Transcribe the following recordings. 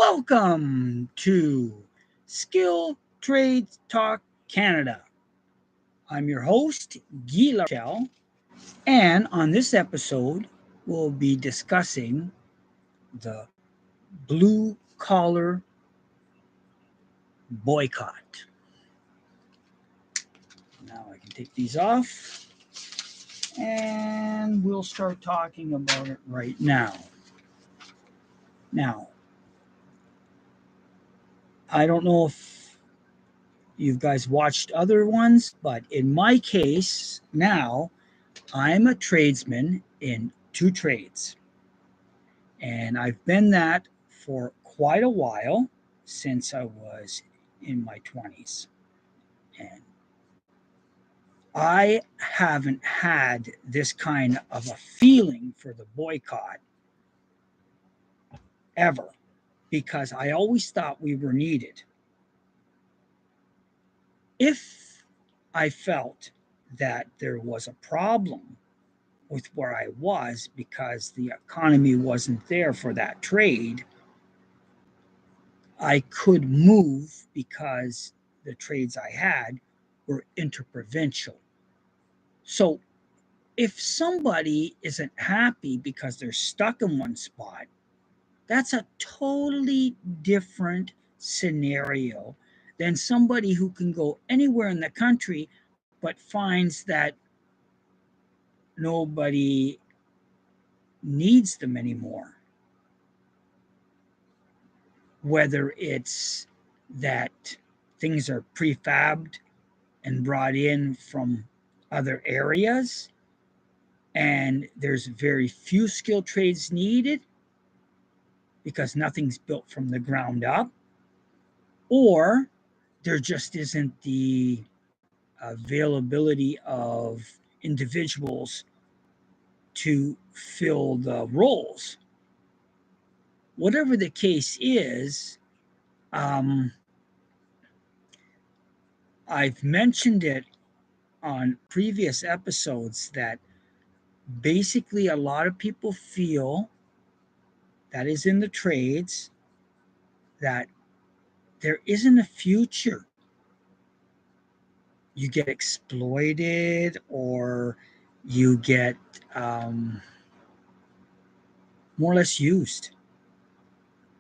Welcome to Skill Trade Talk Canada. I'm your host, Guy Lachelle, and on this episode, we'll be discussing the blue collar boycott. Now I can take these off and we'll start talking about it right now. Now, I don't know if you guys watched other ones, but in my case, now I'm a tradesman in two trades. And I've been that for quite a while since I was in my 20s. And I haven't had this kind of a feeling for the boycott ever because I always thought we were needed. If I felt that there was a problem with where I was because the economy wasn't there for that trade, I could move because the trades I had were interprovincial. So if somebody isn't happy because they're stuck in one spot, that's a totally different scenario than somebody who can go anywhere in the country but finds that nobody needs them anymore. Whether it's that things are prefabbed and brought in from other areas and there's very few skilled trades needed because nothing's built from the ground up, or there just isn't the availability of individuals to fill the roles. Whatever the case is, um, I've mentioned it on previous episodes that basically a lot of people feel that is in the trades that there isn't a future. You get exploited or you get um, more or less used.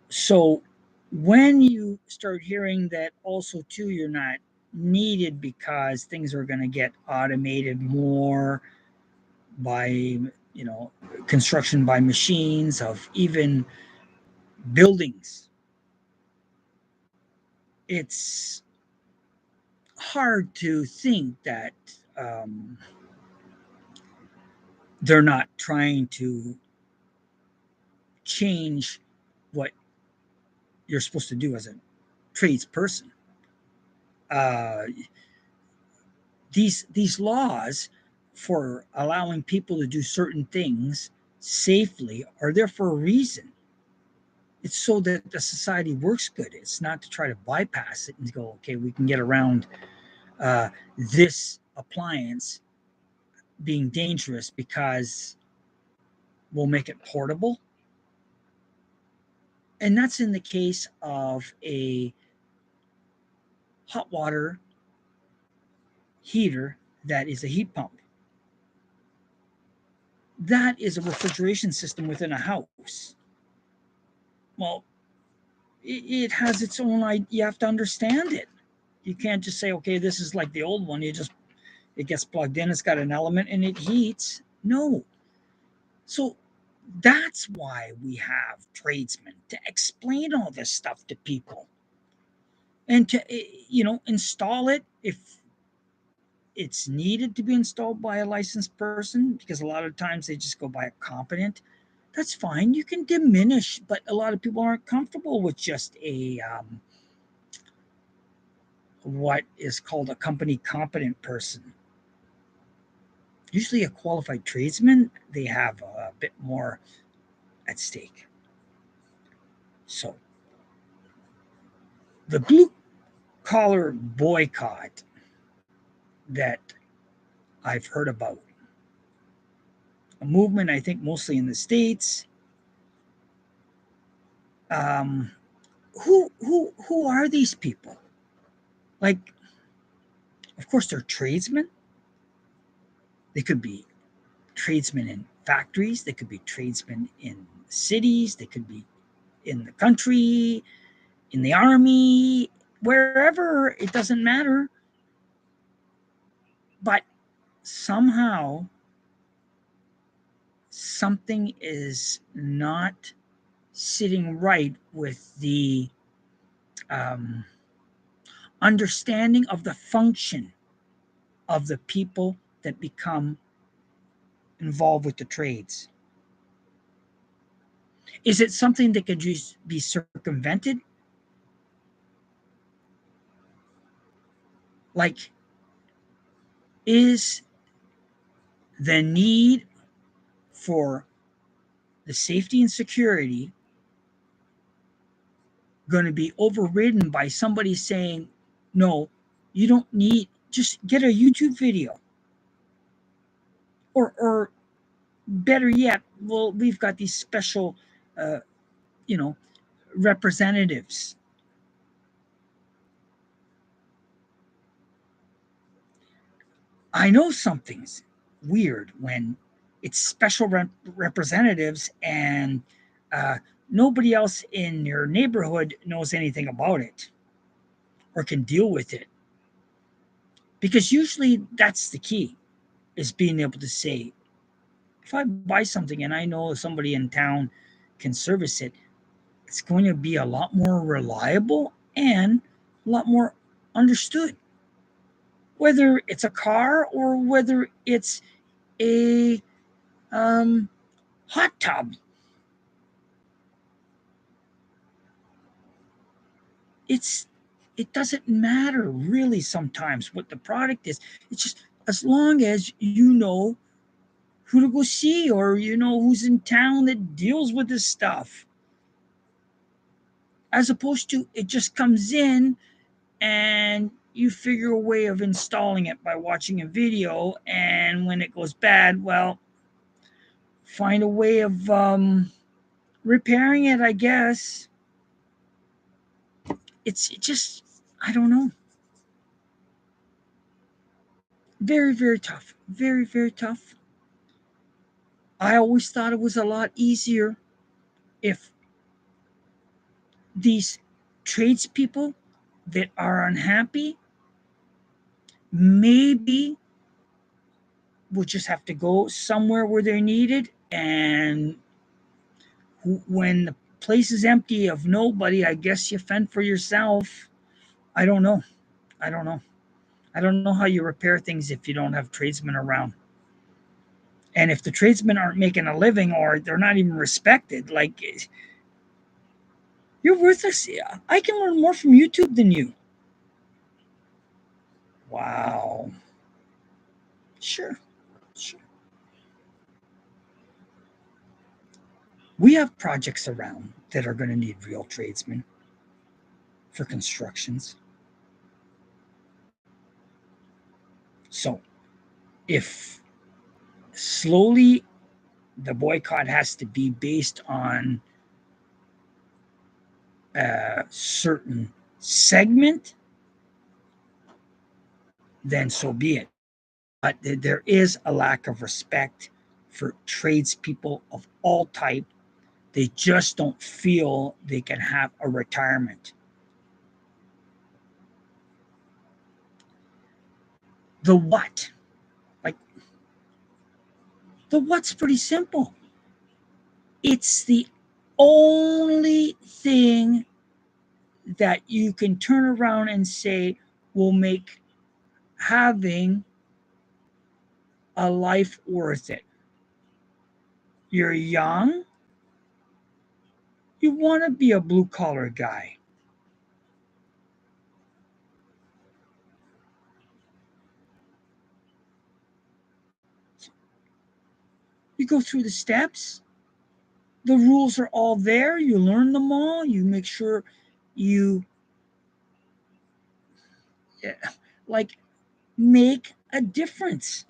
So when you start hearing that also too you're not needed because things are going to get automated more by construction by machines of even buildings, it's hard to think that um, they're not trying to change what you're supposed to do as a tradesperson. Uh, these laws for allowing people to do certain things safely are there for a reason. It's so that the society works good. It's not to try to bypass it and go, okay, we can get around uh, this appliance being dangerous because we'll make it portable. And that's in the case of a hot water heater that is a heat pump. That is a refrigeration system within a house. Well, it has its own, you have to understand it. You can't just say, okay, this is like the old one. It gets plugged in, it's got an element and it heats. No. So that's why we have tradesmen to explain all this stuff to people and to, install it if it's needed to be installed by a licensed person, because a lot of times they just go by a competent. That's fine. You can diminish, but a lot of people aren't comfortable with just a what is called a company competent person. Usually, a qualified tradesman, they have a bit more at stake. So, the blue collar boycott that I've heard about, a movement I think mostly in the States. Um, who are these people? Like, of course, they're tradesmen. They could be tradesmen in factories. They could be tradesmen in cities. They could be in the country, in the army, wherever. It doesn't matter. But somehow something is not sitting right with the um, understanding of the function of the people that become involved with the trades. Is it something that could just be circumvented? Like, is the need for the safety and security going to be overridden by somebody saying, no, you don't need, just get a YouTube video? Or better yet, well, we've got these special, uh, you know, representatives. I know something's weird when it's special representatives and uh, nobody else in your neighborhood knows anything about it or can deal with it. Because usually that's the key, is being able to say, if I buy something and I know somebody in town can service it, it's going to be a lot more reliable and a lot more understood. Whether it's a car or whether it's a um, hot tub, it's it doesn't matter really sometimes what the product is. It's just as long as you know who to go see, or you know who's in town that deals with this stuff, as opposed to it just comes in and you figure a way of installing it by watching a video, and when it goes bad, well, find a way of repairing it, I guess. It just, I don't know. Very, very tough. Very, very tough. I always thought it was a lot easier if these tradespeople that are unhappy maybe would just have to go somewhere where they're needed, and when the place is empty of nobody, I guess you fend for yourself. I don't know. I don't know. I don't know how you repair things if you don't have tradesmen around. And if the tradesmen aren't making a living or they're not even respected, like, you're worthless. I can learn more from YouTube than you. Wow. Sure. Sure. We have projects around that are going to need real tradesmen for constructions. So if slowly the boycott has to be based on a certain segment, then so be it. But there is a lack of respect for tradespeople of all type. They just don't feel they can have a retirement. The what? Like, the what's pretty simple. It's the only thing that you can turn around and say will make having a life worth it. You're young, you want to be a blue collar guy. You go through the steps, the rules are all there, you learn them all, you make sure you eh, like make a difference.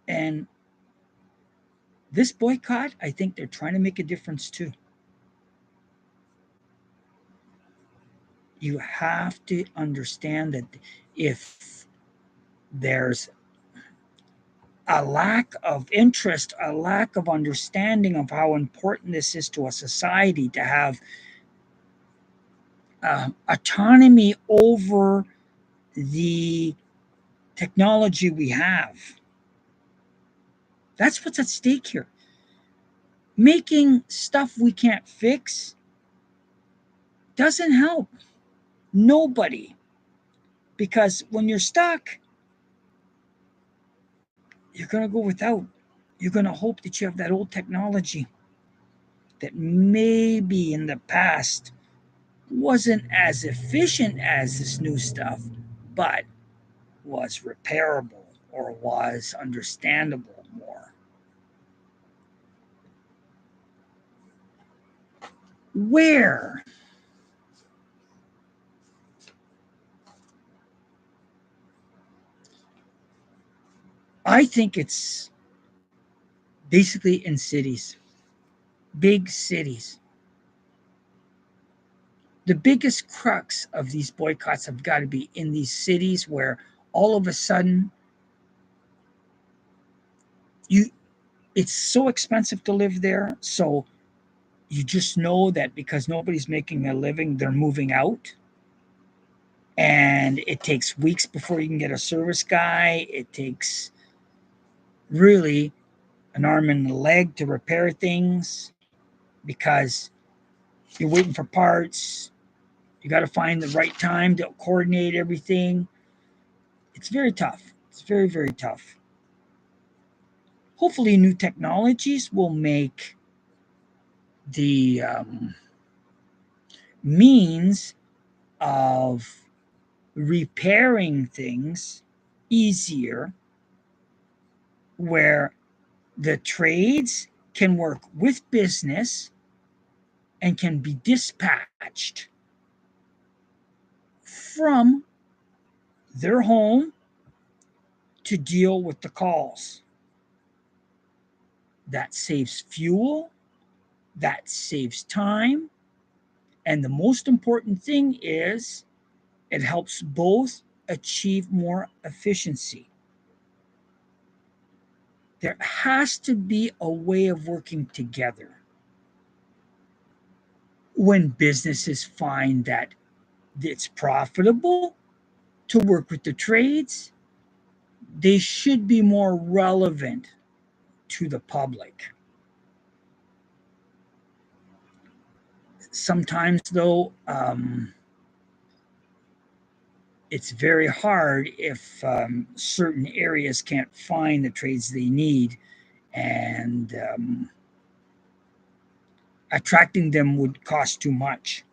And This boycott, I think they're trying to make a difference too. You have to understand that if there's a lack of interest, a lack of understanding of how important this is to a society to have autonomy over the technology we have. That's what's at stake here. Making stuff we can't fix doesn't help nobody, because when you're stuck, you're going to go without. You're going to hope that you have that old technology that maybe in the past wasn't as efficient as this new stuff, but was repairable or was understandable more. Where? I think it's basically in cities, big cities. The biggest crux of these boycotts have got to be in these cities where all of a sudden you it's so expensive to live there, so you just know that because nobody's making a living, they're moving out. And it takes weeks before you can get a service guy. It takes really an arm and a leg to repair things because you're waiting for parts. You got to find the right time to coordinate everything. It's very tough. It's very, very tough. Hopefully, new technologies will make the means of repairing things easier, where the trades can work with business and can be dispatched from their home to deal with the calls. That saves fuel, that saves time, and the most important thing is it helps both achieve more efficiency. There has to be a way of working together. When businesses find that it's profitable to work with the trades, they should be more relevant to the public. Sometimes, though, it's very hard if certain areas can't find the trades they need, and attracting them would cost too much.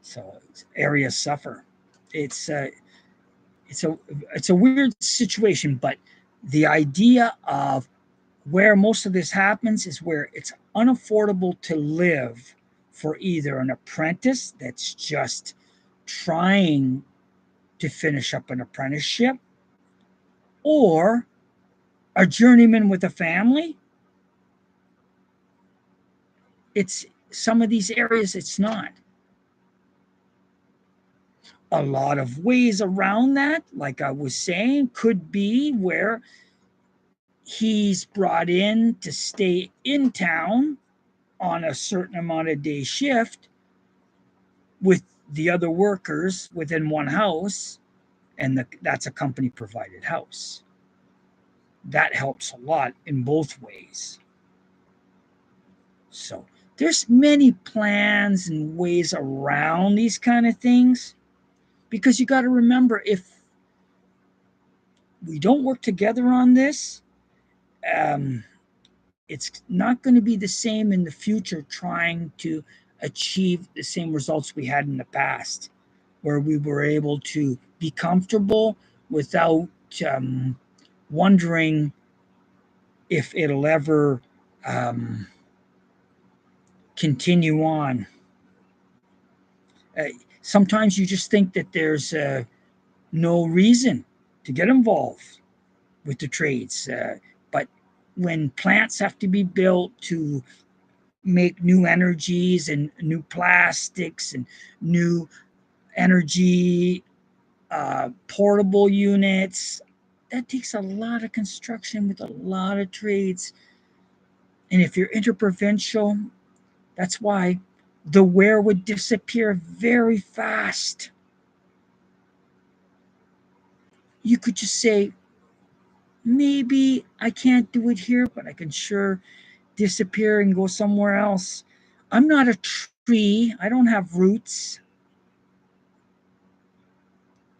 So areas suffer. It's a it's a it's a weird situation, but the idea of where most of this happens is where it's unaffordable to live for either an apprentice that's just trying to finish up an apprenticeship, or a journeyman with a family. It's some of these areas, it's not. A lot of ways around that, like I was saying, could be where he's brought in to stay in town on a certain amount of day shift with the other workers within one house, and that's a company provided house. That helps a lot in both ways. So there's many plans and ways around these kind of things, because you got to remember, if we don't work together on this, um, it's not going to be the same in the future trying to achieve the same results we had in the past, where we were able to be comfortable without wondering if it'll ever um, continue on. Uh, Sometimes you just think that there's no reason to get involved with the trades, but when plants have to be built to make new energies and new plastics and new energy portable units, that takes a lot of construction with a lot of trades. And if you're interprovincial, that's why the where would disappear very fast. You could just say, maybe I can't do it here, but I can sure disappear and go somewhere else. I'm not a tree, I don't have roots.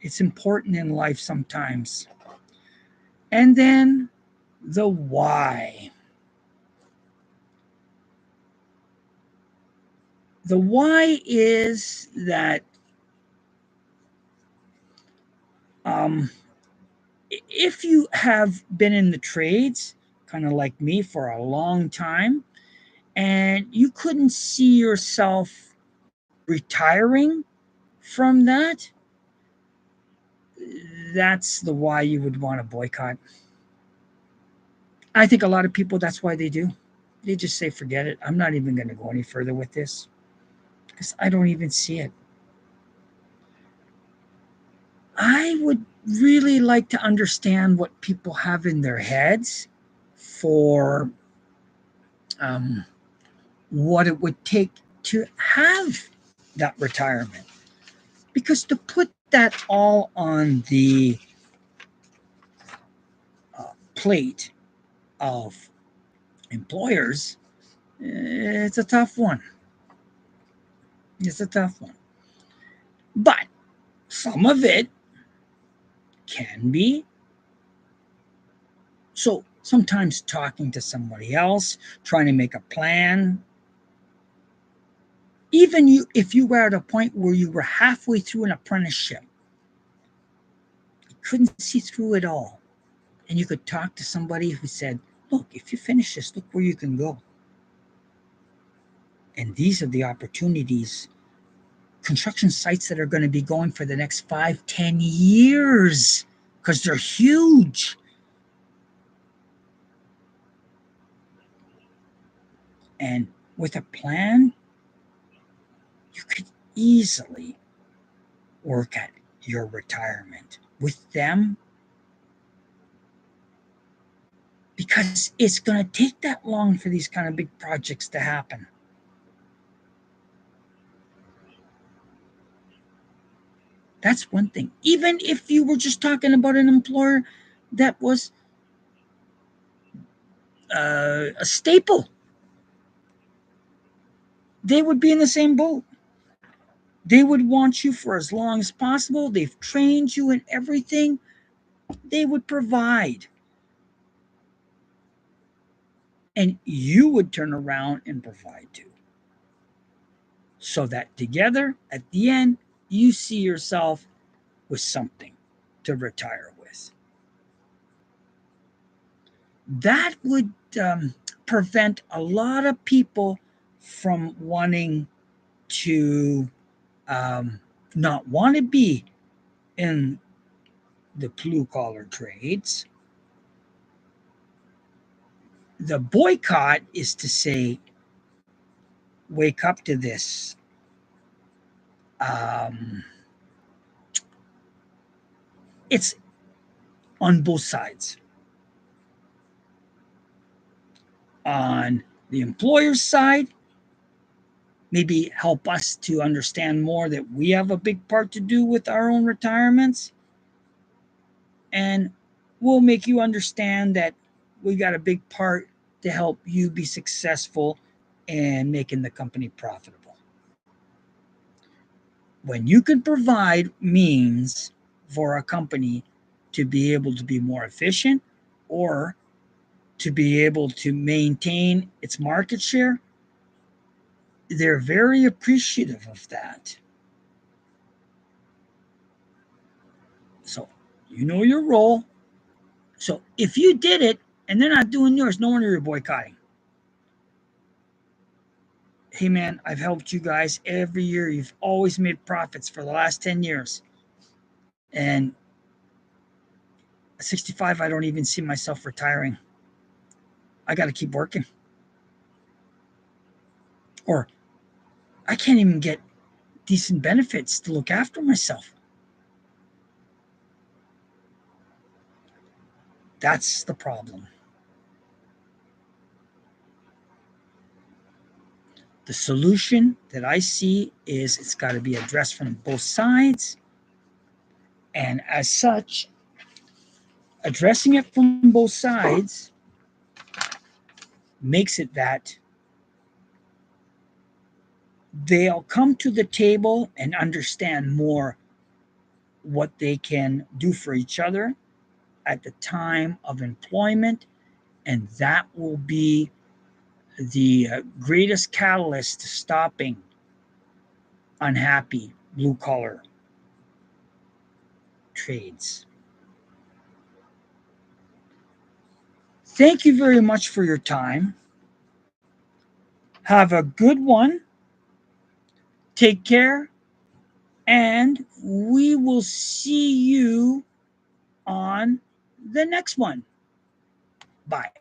It's important in life sometimes. And then the why. The why is that um, if you have been in the trades, kind of like me, for a long time, and you couldn't see yourself retiring from that, that's the why you would want to boycott. I think a lot of people, that's why they do. They just say, forget it. I'm not even going to go any further with this because I don't even see it. I would really like to understand what people have in their heads for um, what it would take to have that retirement. Because to put that all on the plate of employers, it's a tough one. It's a tough one. But some of it can be. So sometimes talking to somebody else, trying to make a plan, even you, if you were at a point where you were halfway through an apprenticeship, you couldn't see through it all, and you could talk to somebody who said, look, if you finish this, look where you can go. And these are the opportunities, construction sites that are going to be going for the next 5-10 years, because they're huge. And with a plan, you could easily work at your retirement with them, because it's going to take that long for these kind of big projects to happen. That's one thing. Even if you were just talking about an employer that was a staple, they would be in the same boat. They would want you for as long as possible. They've trained you in everything. They would provide. And you would turn around and provide too. So that together, at the end, you see yourself with something to retire with. That would prevent a lot of people from wanting to not want to be in the blue collar trades. The boycott is to say, wake up to this. Um, it's on both sides. On the employer's side, maybe help us to understand more that we have a big part to do with our own retirements. And we'll make you understand that we got a big part to help you be successful and making the company profitable. When you can provide means for a company to be able to be more efficient or to be able to maintain its market share, they're very appreciative of that. So you know your role. So if you did it and they're not doing yours, no wonder you're boycotting. Hey man, I've helped you guys every year. You've always made profits for the last 10 years. And at 65, I don't even see myself retiring. I got to keep working. Or I can't even get decent benefits to look after myself. That's the problem. The solution that I see is it's got to be addressed from both sides. And as such, addressing it from both sides makes it that they'll come to the table and understand more what they can do for each other at the time of employment. And that will be the greatest catalyst to stopping unhappy blue collar trades. Thank you very much for your time. Have a good one. Take care. And we will see you on the next one. Bye.